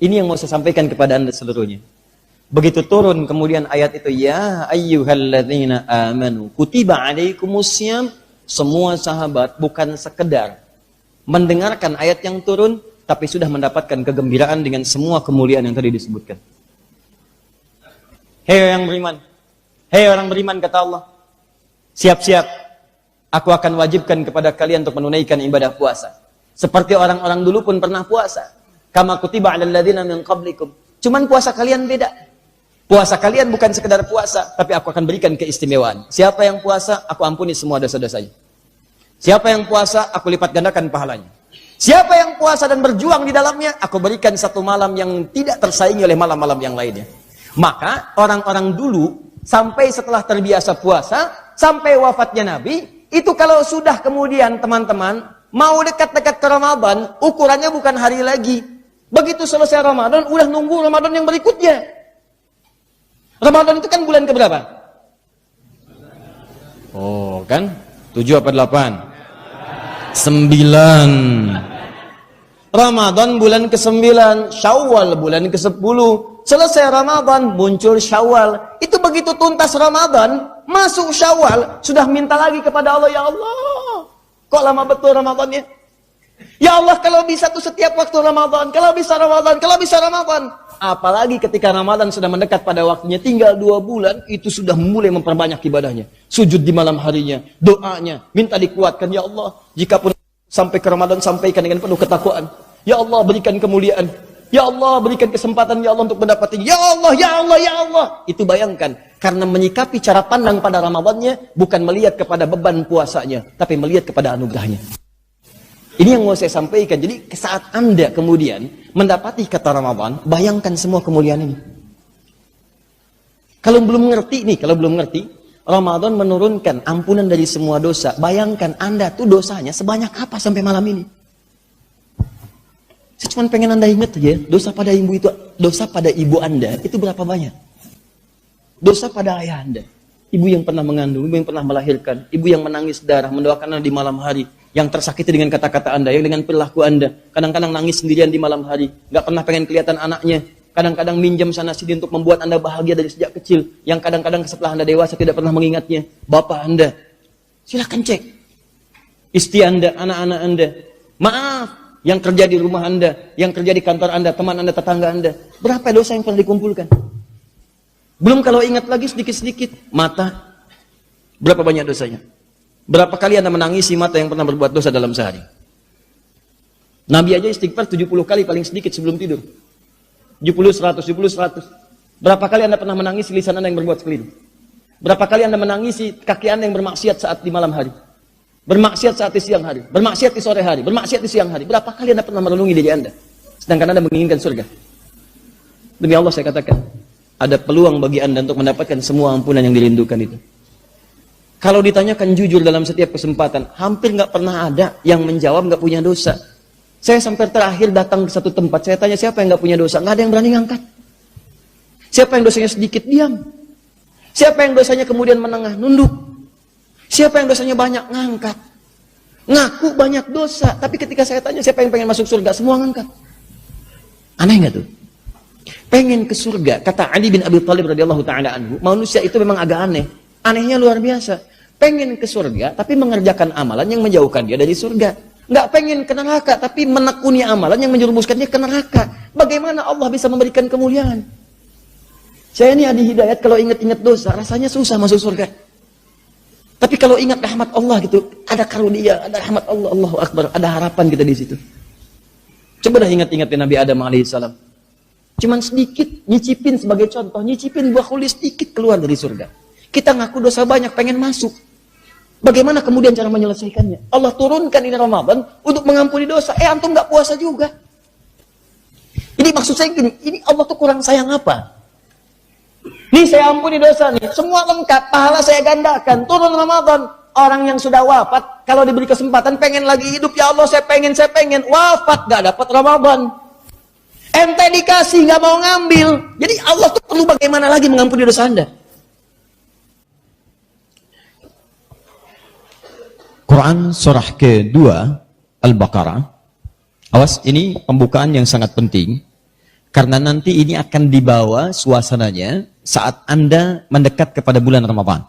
Ini yang mau saya sampaikan kepada Anda seluruhnya. Begitu turun kemudian ayat itu, ya ayyuhalladzina amanu kutiba alaikumussyam, semua sahabat bukan sekedar mendengarkan ayat yang turun, tapi sudah mendapatkan kegembiraan dengan semua kemuliaan yang tadi disebutkan. Hei yang beriman, hei orang beriman, kata Allah, siap-siap, aku akan wajibkan kepada kalian untuk menunaikan ibadah puasa. Seperti orang-orang dulu pun pernah puasa. Kama kutiba 'alal ladzina min qablikum. Cuman puasa kalian beda. Puasa kalian bukan sekedar puasa, tapi aku akan berikan keistimewaan. Siapa yang puasa, aku ampuni semua dosa-dosanya. Siapa yang puasa, aku lipat gandakan pahalanya. Siapa yang puasa dan berjuang di dalamnya, aku berikan satu malam yang tidak tersaingi oleh malam-malam yang lainnya. Maka orang-orang dulu, sampai setelah terbiasa puasa, sampai wafatnya Nabi, itu kalau sudah kemudian teman-teman mau dekat-dekat ke Ramadan, ukurannya bukan hari lagi. Begitu selesai Ramadan, udah nunggu Ramadan yang berikutnya. Ramadan itu kan bulan keberapa? Oh kan? 7 apa 8? 9. Ramadan bulan ke-9, Syawal bulan ke-10. Selesai Ramadan, muncul Syawal. Itu begitu tuntas Ramadan, masuk Syawal, sudah minta lagi kepada Allah, ya Allah, kok lama betul Ramadannya? Ya Allah, kalau bisa tuh setiap waktu Ramadan, kalau bisa Ramadan, kalau bisa Ramadan. Apalagi ketika Ramadan sudah mendekat pada waktunya, tinggal 2 bulan, itu sudah mulai memperbanyak ibadahnya. Sujud di malam harinya, doanya, minta dikuatkan, ya Allah, jikapun sampai ke Ramadan, sampaikan dengan penuh ketakwaan. Ya Allah, berikan kemuliaan. Ya Allah, berikan kesempatan, ya Allah, untuk mendapati. Ya Allah, ya Allah, ya Allah. Itu bayangkan, karena menyikapi cara pandang pada Ramadannya, bukan melihat kepada beban puasanya, tapi melihat kepada anugerahnya. Ini yang mau saya sampaikan. Jadi saat Anda kemudian mendapati kata Ramadan, bayangkan semua kemuliaan ini. Kalau belum ngerti nih, kalau belum ngerti, Ramadan menurunkan ampunan dari semua dosa. Bayangkan Anda tuh dosanya sebanyak apa sampai malam ini. Saya cuma pengen Anda ingat aja, dosa pada ibu Anda itu berapa banyak? Dosa pada ayah Anda, ibu yang pernah mengandung, ibu yang pernah melahirkan, ibu yang menangis darah, mendoakan Anda di malam hari, yang tersakiti dengan kata-kata Anda, yang dengan perilaku Anda, kadang-kadang nangis sendirian di malam hari, nggak pernah pengen kelihatan anaknya, kadang-kadang minjam sana sini untuk membuat Anda bahagia dari sejak kecil, yang kadang-kadang setelah Anda dewasa tidak pernah mengingatnya, bapak Anda, silahkan cek, istri Anda, anak-anak Anda, maaf, yang kerja di rumah Anda, yang kerja di kantor Anda, teman Anda, tetangga Anda, berapa dosa yang pernah dikumpulkan? Belum kalau ingat lagi sedikit-sedikit, mata, berapa banyak dosanya? Berapa kali Anda menangisi mata yang pernah berbuat dosa dalam sehari? Nabi aja istighfar 70 kali paling sedikit sebelum tidur. 70, 100, 70, 100. Berapa kali Anda pernah menangisi lisan Anda yang berbuat keliru? Berapa kali Anda menangisi kaki Anda yang bermaksiat saat di malam hari? Bermaksiat saat di siang hari? Bermaksiat di sore hari? Bermaksiat di siang hari? Berapa kali Anda pernah merenungi diri Anda? Sedangkan Anda menginginkan surga. Demi Allah saya katakan, ada peluang bagi Anda untuk mendapatkan semua ampunan yang dirindukan itu. Kalau ditanyakan jujur dalam setiap kesempatan, hampir nggak pernah ada yang menjawab nggak punya dosa. Saya sampai terakhir datang ke satu tempat, saya tanya siapa yang nggak punya dosa, nggak ada yang berani ngangkat. Siapa yang dosanya sedikit, diam. Siapa yang dosanya kemudian menengah, nunduk. Siapa yang dosanya banyak, ngangkat. Ngaku banyak dosa, tapi ketika saya tanya siapa yang pengen masuk surga, semua ngangkat. Aneh nggak tuh? Pengen ke surga, kata Ali bin Abi Thalib radhiyallahu taala anhu, manusia itu memang agak aneh. Anehnya luar biasa. Pengen ke surga, tapi mengerjakan amalan yang menjauhkan dia dari surga. Nggak pengen ke neraka, tapi menekuni amalan yang menjerumuskan dia ke neraka. Bagaimana Allah bisa memberikan kemuliaan? Saya ini ahli hidayat, kalau ingat-ingat dosa, rasanya susah masuk surga. Tapi kalau ingat rahmat Allah gitu, ada karunia, ada rahmat Allah, Allahu Akbar, ada harapan kita di situ. Coba dah ingat-ingat Nabi Adam alaihissalam. Cuman sedikit, nyicipin sebagai contoh, nyicipin buah kulis sedikit keluar dari surga. Kita ngaku dosa banyak, pengen masuk. Bagaimana kemudian cara menyelesaikannya? Allah turunkan ini Ramadan untuk mengampuni dosa. Antum nggak puasa juga. Ini maksud saya gini, ini Allah tuh kurang sayang apa? Nih saya ampuni dosa nih, semua lengkap, pahala saya gandakan. Turun Ramadan, orang yang sudah wafat, kalau diberi kesempatan pengen lagi hidup, ya Allah saya pengen, wafat nggak dapat Ramadan. Ente dikasih nggak mau ngambil. Jadi Allah tuh perlu bagaimana lagi mengampuni dosa Anda? Quran surah ke-2 Al-Baqarah. Awas, ini pembukaan yang sangat penting. Karena nanti ini akan dibawa suasananya saat Anda mendekat kepada bulan Ramadan.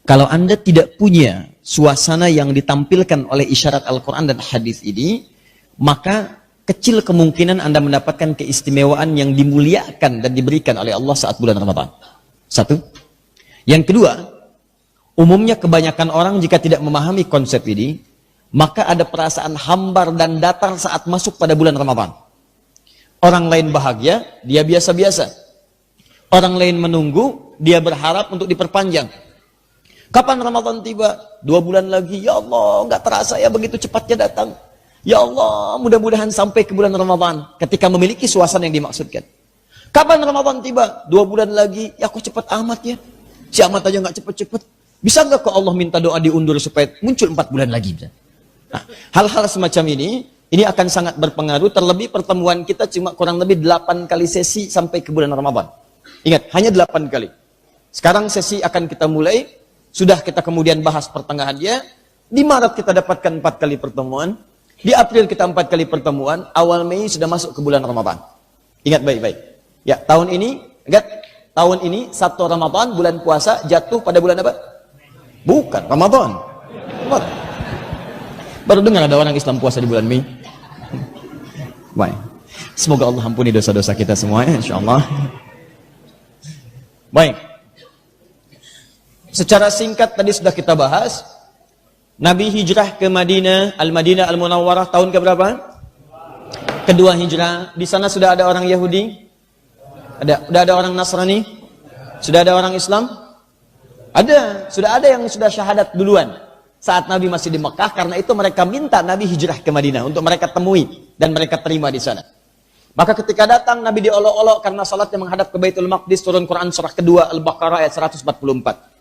Kalau Anda tidak punya suasana yang ditampilkan oleh isyarat Al-Quran dan hadis ini, maka kecil kemungkinan Anda mendapatkan keistimewaan yang dimuliakan dan diberikan oleh Allah saat bulan Ramadan. Satu. Yang kedua, umumnya kebanyakan orang jika tidak memahami konsep ini, maka ada perasaan hambar dan datar saat masuk pada bulan Ramadan. Orang lain bahagia, dia biasa-biasa. Orang lain menunggu, dia berharap untuk diperpanjang. Kapan Ramadan tiba? 2 bulan lagi. Ya Allah, nggak terasa ya begitu cepatnya datang. Ya Allah, mudah-mudahan sampai ke bulan Ramadan ketika memiliki suasana yang dimaksudkan. Kapan Ramadan tiba? 2 bulan lagi. Ya kok cepat amat ya? Si amat aja nggak cepet-cepet. Bisa nggak kok Allah minta doa diundur supaya muncul 4 bulan lagi? Nah, hal-hal semacam ini akan sangat berpengaruh. Terlebih pertemuan kita cuma kurang lebih 8 kali sesi sampai ke bulan Ramadan. Ingat, hanya 8 kali. Sekarang sesi akan kita mulai. Sudah kita kemudian bahas pertengahannya. Di Maret kita dapatkan 4 kali pertemuan. Di April kita 4 kali pertemuan. Awal Mei sudah masuk ke bulan Ramadan. Ingat baik-baik. Ya, tahun ini 1 Ramadan, bulan puasa, jatuh pada bulan apa? Bukan, Ramadan. Baru dengar ada orang Islam puasa di bulan Mei. Baik. Semoga Allah ampuni dosa-dosa kita semua ya, insyaallah. Baik. Secara singkat tadi sudah kita bahas. Nabi hijrah ke Madinah, Al-Madinah Al-Munawwarah tahun ke berapa? Kedua hijrah. Di sana sudah ada orang Yahudi? Sudah ada orang Nasrani? Sudah ada orang Islam? Ada. Sudah ada yang sudah syahadat duluan saat Nabi masih di Mekah. Karena itu mereka minta Nabi hijrah ke Madinah untuk mereka temui dan mereka terima di sana. Maka ketika datang Nabi diolok-olok karena salatnya menghadap ke Baitul Maqdis, turun Quran surah kedua Al-Baqarah ayat 144.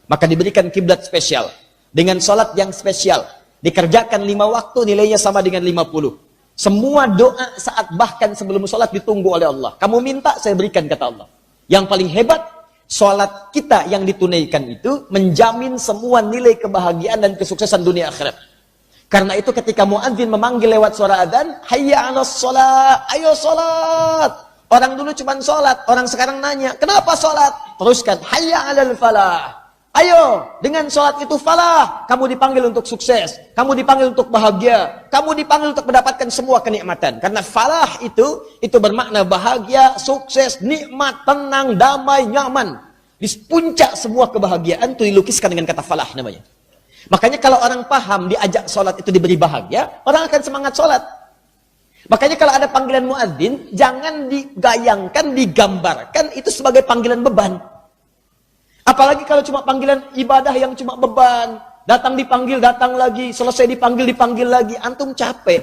Maka diberikan kiblat spesial dengan salat yang spesial. Dikerjakan 5 waktu, nilainya sama dengan 50. Semua doa saat bahkan sebelum salat ditunggu oleh Allah. Kamu minta, saya berikan, kata Allah. Yang paling hebat, salat kita yang ditunaikan itu menjamin semua nilai kebahagiaan dan kesuksesan dunia akhirat. Karena itu ketika muadzin memanggil lewat suara adzan, hayya 'alas shalah, ayo salat. Orang dulu cuma salat, orang sekarang nanya, kenapa salat? Teruskan, hayya 'alal falah. Ayo, dengan sholat itu falah. Kamu dipanggil untuk sukses. Kamu dipanggil untuk bahagia. Kamu dipanggil untuk mendapatkan semua kenikmatan. Karena falah itu bermakna bahagia, sukses, nikmat, tenang, damai, nyaman. Di puncak semua kebahagiaan itu dilukiskan dengan kata falah namanya. Makanya kalau orang paham diajak sholat itu diberi bahagia, orang akan semangat sholat. Makanya kalau ada panggilan muadzin, jangan digayangkan, digambarkan itu sebagai panggilan beban. Apalagi kalau cuma panggilan ibadah yang cuma beban. Datang dipanggil, datang lagi. Selesai dipanggil, dipanggil lagi. Antum capek.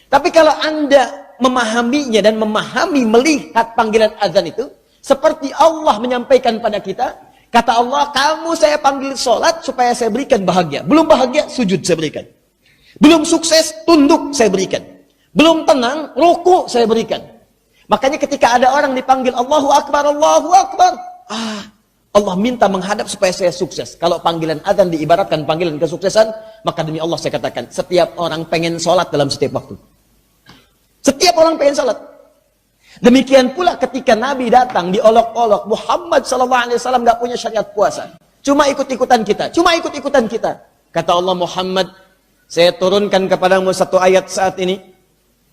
Tapi kalau Anda memahaminya dan melihat panggilan azan itu, seperti Allah menyampaikan pada kita, kata Allah, kamu saya panggil sholat supaya saya berikan bahagia. Belum bahagia, sujud saya berikan. Belum sukses, tunduk saya berikan. Belum tenang, ruku saya berikan. Makanya ketika ada orang dipanggil Allahu Akbar, Allahu Akbar. Allah minta menghadap supaya saya sukses. Kalau panggilan azan diibaratkan panggilan kesuksesan, maka demi Allah saya katakan, setiap orang pengen sholat dalam setiap waktu. Setiap orang pengen sholat. Demikian pula ketika Nabi datang diolok-olok, Muhammad SAW gak punya syariat puasa. Cuma ikut-ikutan kita. Kata Allah, Muhammad, saya turunkan kepadamu satu ayat saat ini,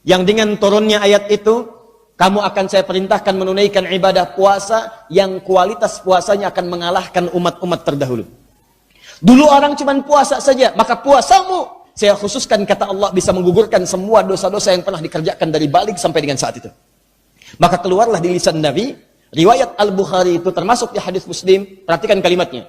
yang dengan turunnya ayat itu, kamu akan saya perintahkan menunaikan ibadah puasa yang kualitas puasanya akan mengalahkan umat-umat terdahulu. Dulu orang cuma puasa saja, maka puasamu saya khususkan, kata Allah, bisa menggugurkan semua dosa-dosa yang pernah dikerjakan dari balik sampai dengan saat itu. Maka keluarlah di lisan Nabi, riwayat Al-Bukhari itu termasuk di hadis Muslim, perhatikan kalimatnya.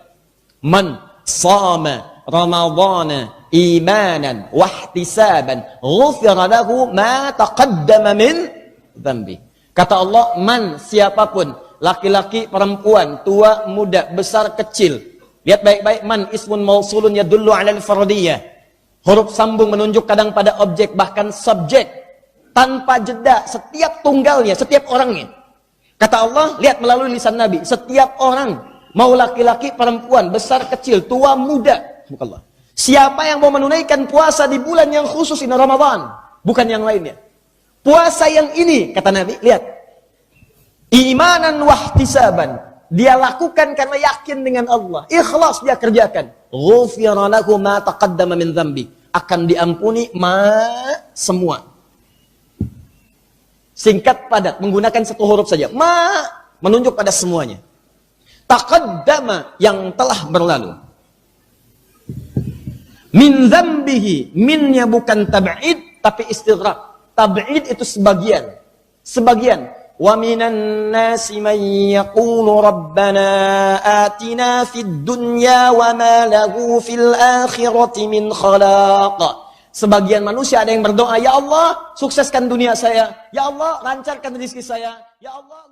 Man sama Ramadhana imanan wahtisaban ghufira lahu ma taqaddama min dzambi. Kata Allah, man, siapapun, laki-laki, perempuan, tua, muda, besar, kecil. Lihat baik-baik, man ismun mausulun yadullu 'alal fardiyah. Huruf sambung menunjuk kadang pada objek, bahkan subjek. Tanpa jeda, setiap tunggalnya, setiap orangnya. Kata Allah, lihat melalui lisan Nabi, setiap orang, mau laki-laki, perempuan, besar, kecil, tua, muda. Siapa yang mau menunaikan puasa di bulan yang khusus ini Ramadan, bukan yang lainnya. Puasa yang ini, kata Nabi, lihat, Imanan wahtisaban. Dia lakukan karena yakin dengan Allah. Ikhlas dia kerjakan. Ghufira lahu ma taqaddama min dzambi. Akan diampuni semua. Singkat padat, menggunakan satu huruf saja. Menunjuk pada semuanya. Taqaddama yang telah berlalu. Min dzambihi. Minnya bukan tab'id, tapi istighraq. Tab'id itu sebagian. Sebagian. Wa minan nasi man yaqulu rabbana atina fid dunya wa ma lahu fil akhirati min khalaq. Sebagian manusia ada yang berdoa, ya Allah, sukseskan dunia saya. Ya Allah, lancarkan rezeki saya. Ya Allah,